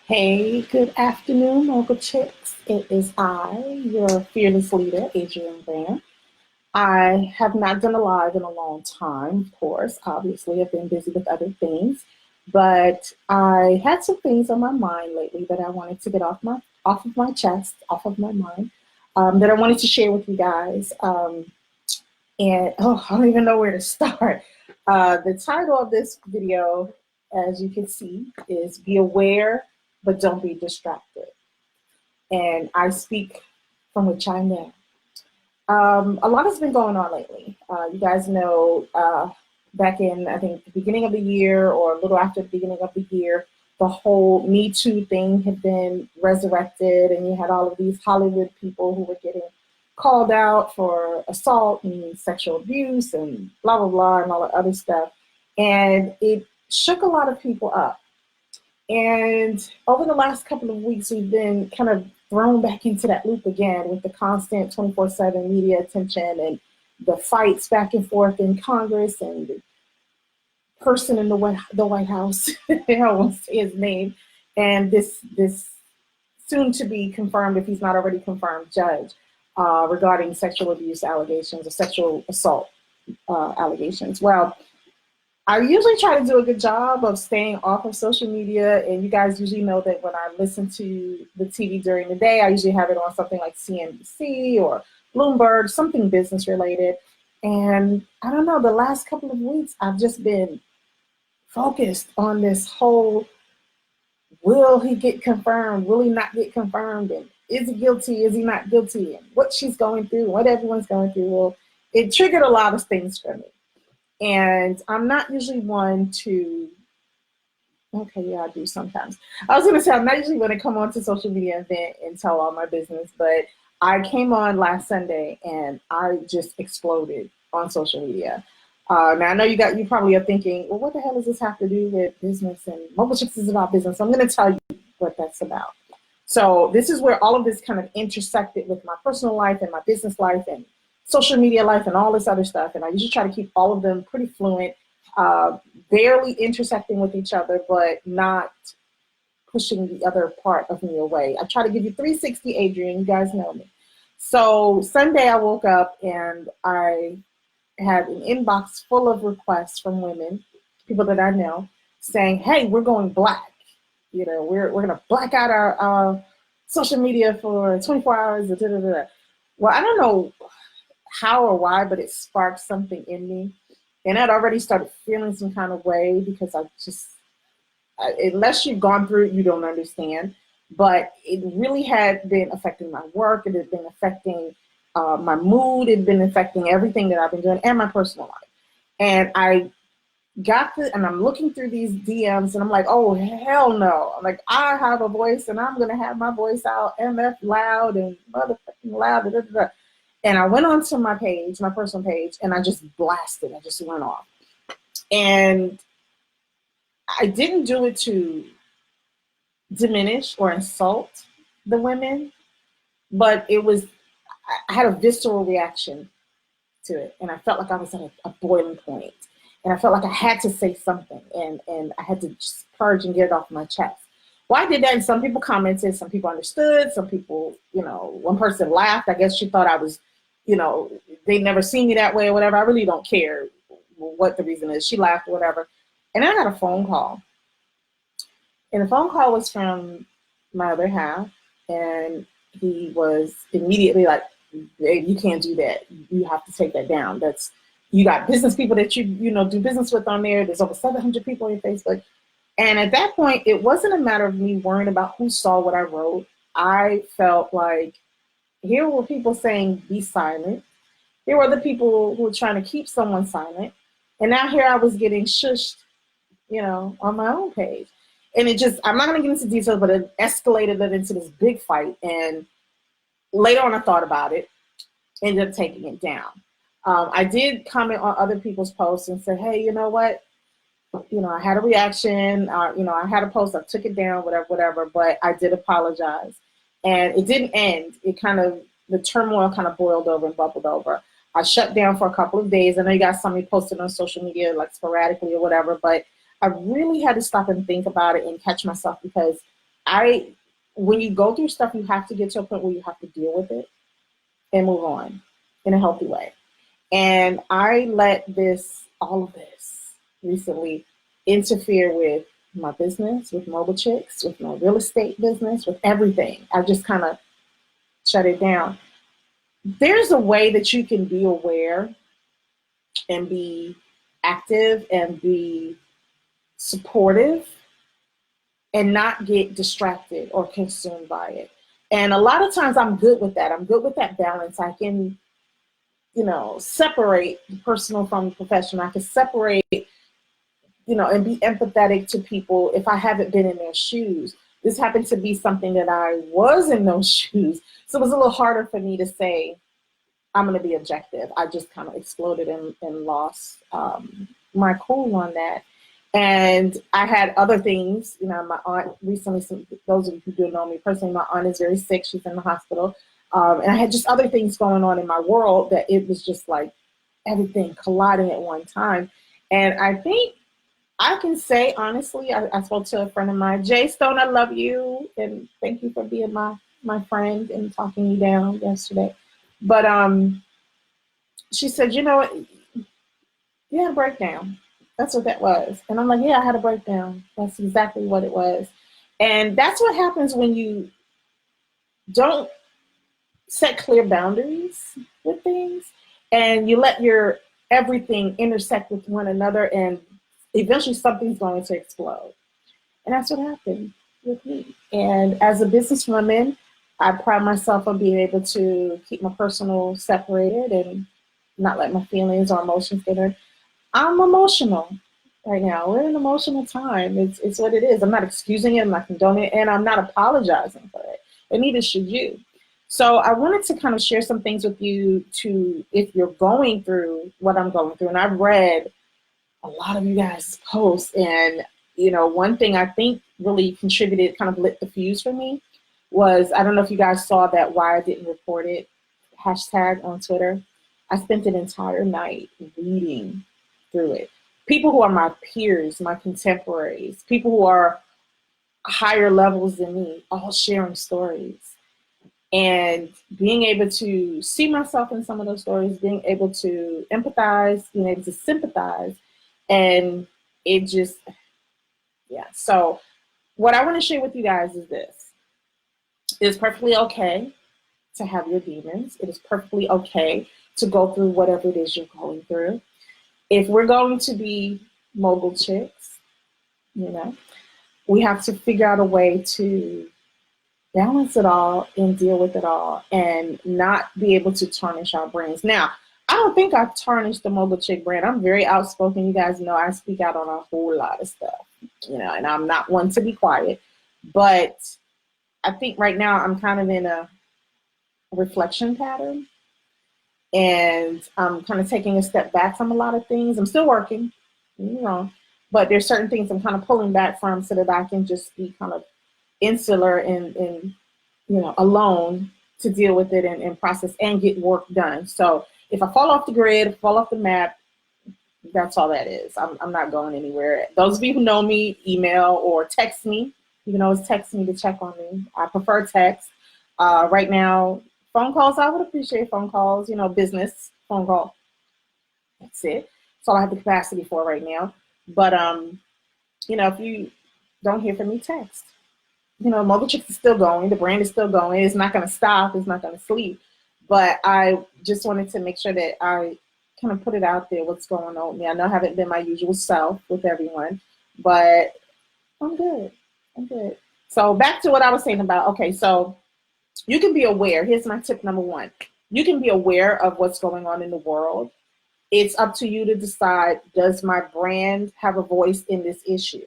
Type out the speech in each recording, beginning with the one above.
Hey, good afternoon, Mogul Chix. It is I, your fearless leader, Adrienne. I have not done a live in a long time, of course. Obviously, I've been busy with other things, but I had some things on my mind lately that I wanted to get off of my chest, off of my mind, that I wanted to share with you guys. And I don't even know where to start. The title of this video, as you can see, is "Be Aware, but Don't Be Distracted." And I speak from which I know. A lot has been going on lately. You guys know, back in, I think, the beginning of the year or a little after the beginning of the year, the whole Me Too thing had been resurrected, and you had all of these Hollywood people who were getting called out for assault and sexual abuse and blah, blah, blah, and all the other stuff. And it shook a lot of people up. And over the last couple of weeks, we've been kind of thrown back into that loop again with the constant 24/7 media attention and the fights back and forth in Congress and the person in the White House, I won't say his name, and this soon to be confirmed, if he's not already confirmed, judge regarding sexual abuse allegations or sexual assault allegations. Well, I usually try to do a good job of staying off of social media, and you guys usually know that when I listen to the TV during the day, I usually have it on something like CNBC or Bloomberg, something business related. And I don't know, the last couple of weeks, I've just been focused on this whole, will he get confirmed? Will he not get confirmed? And is he guilty? Is he not guilty? And what she's going through, what everyone's going through. Well, it triggered a lot of things for me. And I'm not usually one to, okay, yeah, I do sometimes. I was gonna say, I'm not usually one to come onto social media and vent and tell all my business, but I came on last Sunday and I just exploded on social media. Now I know you probably are thinking, well, what the hell does this have to do with business? And Mogul Chix is about business. So I'm gonna tell you what that's about. So this is where all of this kind of intersected with my personal life and my business life and social media life and all this other stuff. And I usually try to keep all of them pretty fluent, barely intersecting with each other, but not pushing the other part of me away. I try to give you 360, Adrienne, you guys know me. So Sunday I woke up and I had an inbox full of requests from women, people that I know, saying, hey, we're going black. You know, we're gonna black out our social media for 24 hours. Da, da, da, da. Well, I don't know how or why, but it sparked something in me. And I'd already started feeling some kind of way because unless you've gone through it, you don't understand. But it really had been affecting my work. It had been affecting my mood. It had been affecting everything that I've been doing and my personal life. And I'm looking through these DMs and I'm like, oh, hell no. I'm like, I have a voice and I'm going to have my voice out MF loud and motherfucking loud. Da, da, da. And I went onto my page, my personal page, and I just blasted. I just went off. And I didn't do it to diminish or insult the women, but I had a visceral reaction to it. And I felt like I was at a boiling point. And I felt like I had to say something. And I had to just purge and get it off my chest. Well, I did that, and some people commented, some people understood, some people, one person laughed. I guess she thought I was, they never seen me that way or whatever. I really don't care what the reason is. She laughed or whatever. And then I got a phone call. And the phone call was from my other half, and he was immediately like, hey, you can't do that. You have to take that down. You got business people that you do business with on there. There's over 700 people on your Facebook. And at that point, it wasn't a matter of me worrying about who saw what I wrote. I felt like here were people saying, be silent. There were other people who were trying to keep someone silent. And now here I was getting shushed, on my own page. And I'm not going to get into details, but it escalated it into this big fight. And later on, I thought about it, ended up taking it down. I did comment on other people's posts and say, hey, you know what? I had a reaction, I had a post, I took it down, whatever, but I did apologize. And it didn't end. The turmoil kind of boiled over and bubbled over. I shut down for a couple of days. I know you guys saw me posted on social media, like sporadically or whatever, but I really had to stop and think about it and catch myself because when you go through stuff, you have to get to a point where you have to deal with it and move on in a healthy way. And I let all of this recently interfere with my business, with Mogul Chix, with my real estate business, with everything. I just kind of shut it down. There's a way that you can be aware and be active and be supportive and not get distracted or consumed by it. And a lot of times I'm good with that. I'm good with that balance. I can, separate the personal from the professional. I can separate, and be empathetic to people if I haven't been in their shoes. This happened to be something that I was in those shoes. So it was a little harder for me to say, I'm going to be objective. I just kind of exploded and lost my cool on that. And I had other things, my aunt recently, those of you who do know me personally, my aunt is very sick. She's in the hospital. And I had just other things going on in my world that it was just like everything colliding at one time. And I think I can say, honestly, I spoke to a friend of mine, Jay Stone, I love you. And thank you for being my friend and talking me down yesterday. But she said, you had a breakdown. That's what that was. And I'm like, yeah, I had a breakdown. That's exactly what it was. And that's what happens when you don't set clear boundaries with things and you let your everything intersect with one another, and eventually something's going to explode. And that's what happened with me. And as a businesswoman, I pride myself on being able to keep my personal separated and not let my feelings or emotions get hurt. I'm emotional right now. We're in an emotional time. It's what it is. I'm not excusing it, I'm not condoning it, and I'm not apologizing for it. And neither should you. So I wanted to kind of share some things with you if you're going through what I'm going through. And I've read a lot of you guys' posts, and one thing I think really contributed, kind of lit the fuse for me, was, I don't know if you guys saw that why I didn't report it hashtag on Twitter. I spent an entire night reading through it. People who are my peers, my contemporaries, people who are higher levels than me, all sharing stories. And being able to see myself in some of those stories, being able to empathize, being able to sympathize, and it just, yeah. So what I want to share with you guys is this. It is perfectly okay to have your demons. It is perfectly okay to go through whatever it is you're going through. If we're going to be Mogul Chicks, we have to figure out a way to balance it all and deal with it all and not be able to tarnish our brands. Now, I don't think I've tarnished the Mogul Chick brand. I'm very outspoken. You guys know I speak out on a whole lot of stuff, and I'm not one to be quiet. But I think right now I'm kind of in a reflection pattern, and I'm kind of taking a step back from a lot of things. I'm still working, don't get me wrong, but there's certain things I'm kind of pulling back from so that I can just be kind of insular and alone to deal with it and process and get work done. So if I fall off the grid, fall off the map, that's all that is. I'm not going anywhere. Those of you who know me, email or text me. You can always text me to check on me. I prefer text. Right now, phone calls, I would appreciate phone calls, business phone call. That's it. That's all I have the capacity for right now. But, if you don't hear from me, text. Mogul Chix is still going. The brand is still going. It's not going to stop. It's not going to sleep. But I just wanted to make sure that I kind of put it out there, what's going on with me. I know I haven't been my usual self with everyone, but I'm good. I'm good. So back to what I was saying about, okay, so you can be aware. Here's my tip number one. You can be aware of what's going on in the world. It's up to you to decide, does my brand have a voice in this issue?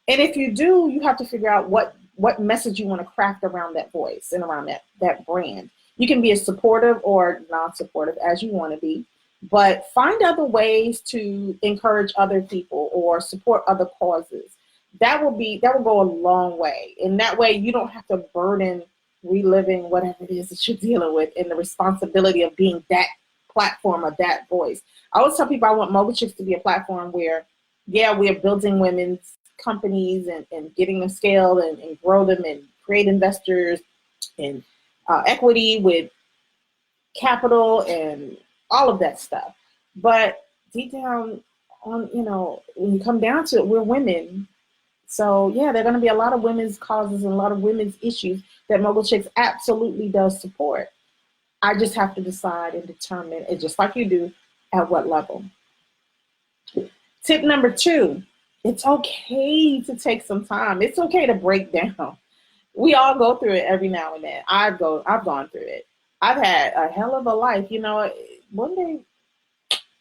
And if you do, you have to figure out what message you want to craft around that voice and around that brand. You can be as supportive or non-supportive as you want to be, but find other ways to encourage other people or support other causes. That will go a long way. And that way you don't have to burden reliving whatever it is that you're dealing with and the responsibility of being that platform or that voice. I always tell people I want Mogul Chix to be a platform where, yeah, we are building women's companies and getting them scaled and grow them and create investors and equity with capital and all of that stuff. But deep down on, when you come down to it, we're women. So yeah, there are going to be a lot of women's causes and a lot of women's issues that Mogul Chix absolutely does support. I just have to decide and determine, and just like you do, at what level. Tip number 2, it's okay to take some time. It's okay to break down. We all go through it every now and then. I've gone through it. I've had a hell of a life. One day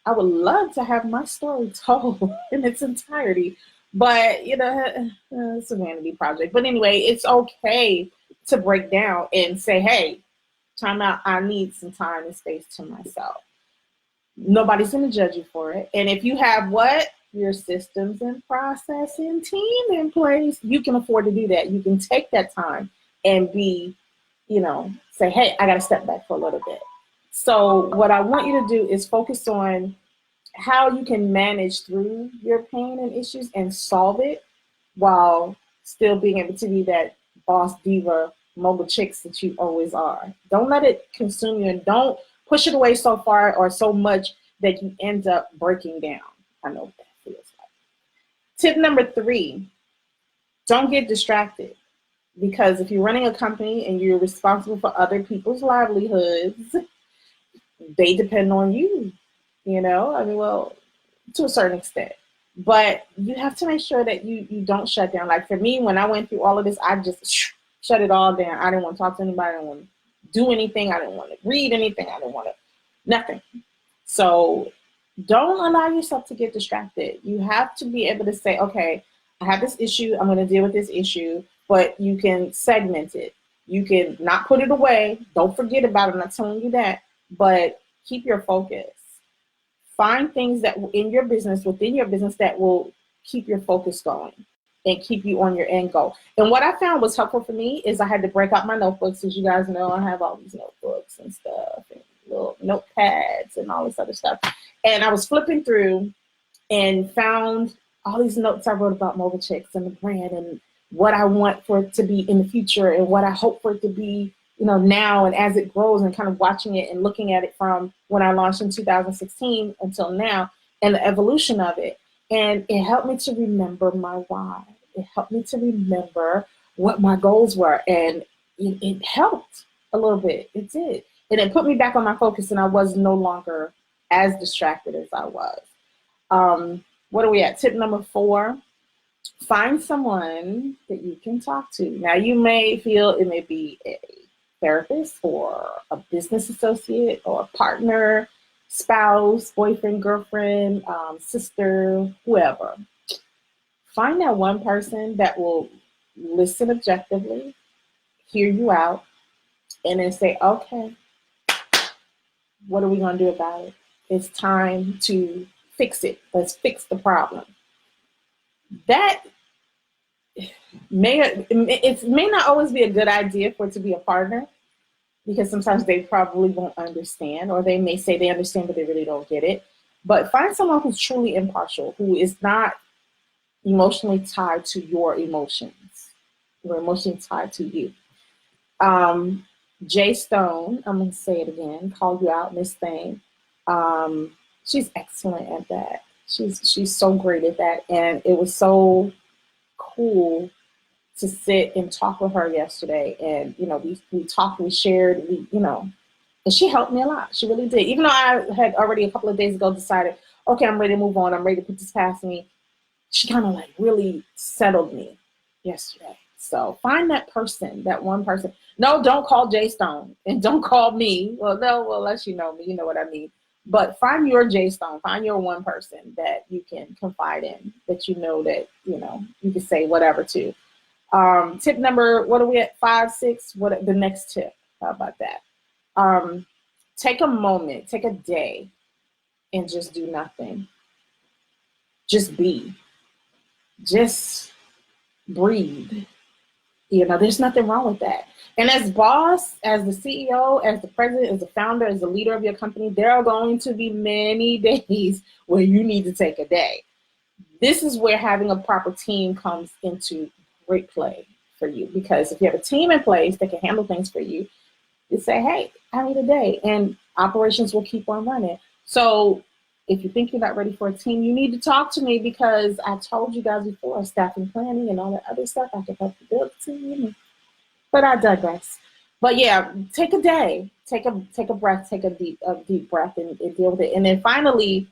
I would love to have my story told in its entirety, but it's a vanity project. But anyway, it's okay to break down and say, hey, time out. I need some time and space to myself. Nobody's going to judge you for it. And if you have your systems and process and team in place, you can afford to do that. You can take that time and say, hey, I got to step back for a little bit. So what I want you to do is focus on how you can manage through your pain and issues and solve it while still being able to be that boss diva Mogul Chix that you always are. Don't let it consume you, and don't push it away so far or so much that you end up breaking down. I know what that feels like. Tip number 3, don't get distracted. Because if you're running a company and you're responsible for other people's livelihoods, they depend on you, to a certain extent. But you have to make sure that you don't shut down. Like for me, when I went through all of this, I just shut it all down. I didn't want to talk to anybody. I didn't want to do anything. I didn't want to read anything. I didn't want to, nothing. So don't allow yourself to get distracted. You have to be able to say, okay, I have this issue. I'm going to deal with this issue, but you can segment it. You can not put it away. Don't forget about it. I'm not telling you that, but keep your focus. Find things that within your business that will keep your focus going and keep you on your end goal. And what I found was helpful for me is I had to break out my notebooks. As you guys know, I have all these notebooks and stuff and little notepads and all this other stuff. And I was flipping through and found all these notes I wrote about Mogul Chix and the brand and what I want for it to be in the future and what I hope for it to be, now and as it grows, and kind of watching it and looking at it from when I launched in 2016 until now and the evolution of it. And it helped me to remember my why. It helped me to remember what my goals were. And it helped a little bit. It did. And it put me back on my focus, and I was no longer as distracted as I was. What are we at? Tip number 4, find someone that you can talk to. Now, you may feel it may be a therapist or a business associate or a partner, spouse, boyfriend, girlfriend, sister, whoever. Find that one person that will listen objectively, hear you out, and then say, okay, what are we going to do about it? It's time to fix it. Let's fix the problem. That may not always be a good idea for it to be a partner, because sometimes they probably won't understand, or they may say they understand, but they really don't get it. But find someone who's truly impartial, who is not emotionally tied to your emotions, or emotionally tied to you. Jay Stone, I'm going to say it again, call you out, Miss Thing. She's excellent at that. She's so great at that. And it was so cool to sit and talk with her yesterday. And, we talked, we shared, and she helped me a lot. She really did. Even though I had already a couple of days ago decided, okay, I'm ready to move on. I'm ready to put this past me. She kind of really settled me yesterday. So find that person, that one person. No, don't call Jay Stone and don't call me. Well, no, unless you know me, you know what I mean. But find your Jay Stone, find your one person that you can confide in, that that, you can say whatever to. Tip number, what are we at? 5, 6, what the next tip? How about that? Take a moment, take a day and just do nothing. Just be. Just breathe. There's nothing wrong with that. And as boss, as the CEO, as the president, as the founder, as the leader of your company, there are going to be many days where you need to take a day. this is where having a proper team comes into great play for you. Because if you have a team in place that can handle things for you, you say, hey, I need a day, and operations will keep on running. So if you think you're not ready for a team, you need to talk to me, because I told you guys before, staffing planning and all that other stuff, I can help you build a team. But I digress. But yeah, take a day, take a breath, take a deep breath, and deal with it. And then finally,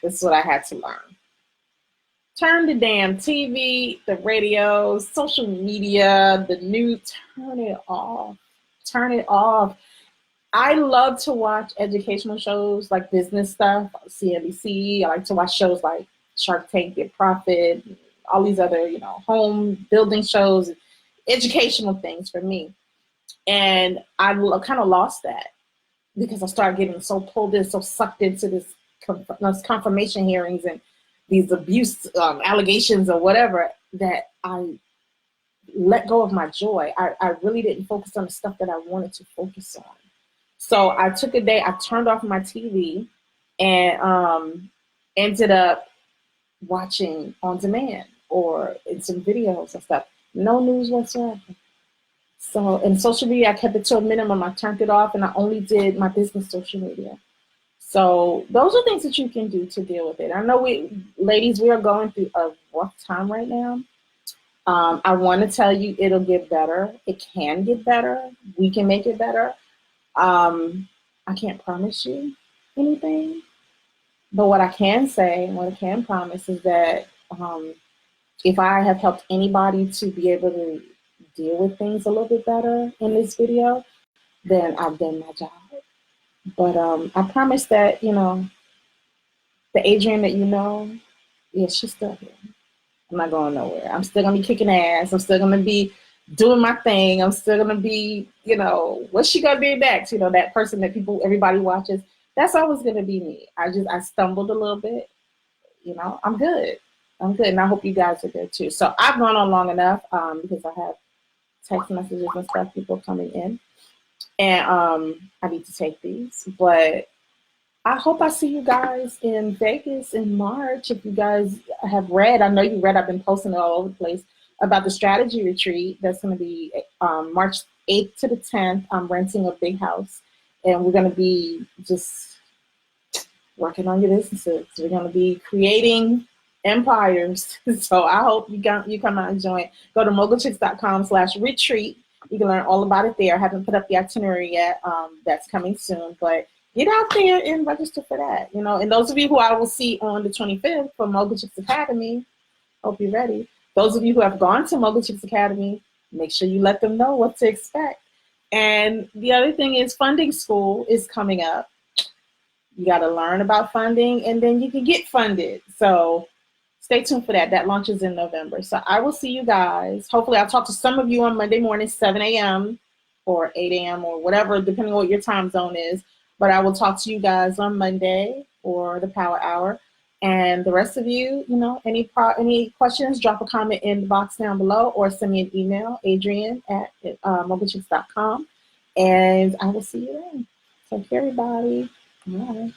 this is what I had to learn. Turn the damn TV, the radio, social media, the news, turn it off. Turn it off. I love to watch educational shows like business stuff, CNBC. I like to watch shows like Shark Tank, Get Profit, all these other, home building shows, educational things for me. And I kind of lost that because I started getting so pulled in, so sucked into this confirmation hearings and these abuse allegations or whatever, that I let go of my joy. I really didn't focus on the stuff that I wanted to focus on. So I took a day, I turned off my TV and ended up watching on demand or in some videos and stuff. No news whatsoever. So in social media, I kept it to a minimum. I turned it off and I only did my business social media. So those are things that you can do to deal with it. I know ladies, we are going through a rough time right now. I want to tell you it'll get better. It can get better. We can make it better. I can't promise you anything, but what I can say and what I can promise is that if I have helped anybody to be able to deal with things a little bit better in this video, then I've done my job. But I promise that, the Adrienne that yeah, she's still here. I'm not going nowhere. I'm still going to be kicking ass. I'm still going to be doing my thing. I'm still going to be, what's she going to be next? That person that everybody watches. That's always going to be me. I stumbled a little bit. I'm good. I'm good. And I hope you guys are good too. So I've gone on long enough because I have text messages and stuff, people coming in. And I need to take these. But I hope I see you guys in Vegas in March. If you guys have read, I know you read, I've been posting it all over the place about the strategy retreat. That's going to be March 8th to the 10th. I'm renting a big house and we're going to be just working on your businesses. We're going to be creating empires. So I hope you come out and join. Go to mogulchix.com/retreat. You can learn all about it there. I haven't put up the itinerary yet. That's coming soon, but get out there and register for that. And those of you who I will see on the 25th for Mogul Chix Academy, hope you're ready. Those of you who have gone to Mogul Chix Academy, make sure you let them know what to expect. And the other thing is funding school is coming up. You got to learn about funding and then you can get funded. So stay tuned for that. That launches in November. So I will see you guys. Hopefully I'll talk to some of you on Monday morning, 7 a.m. or 8 a.m. or whatever, depending on what your time zone is. But I will talk to you guys on Monday or the Power Hour. And the rest of you, any questions, drop a comment in the box down below or send me an email, Adrienne@mogulchix.com. And I will see you then. Take care, everybody. Bye.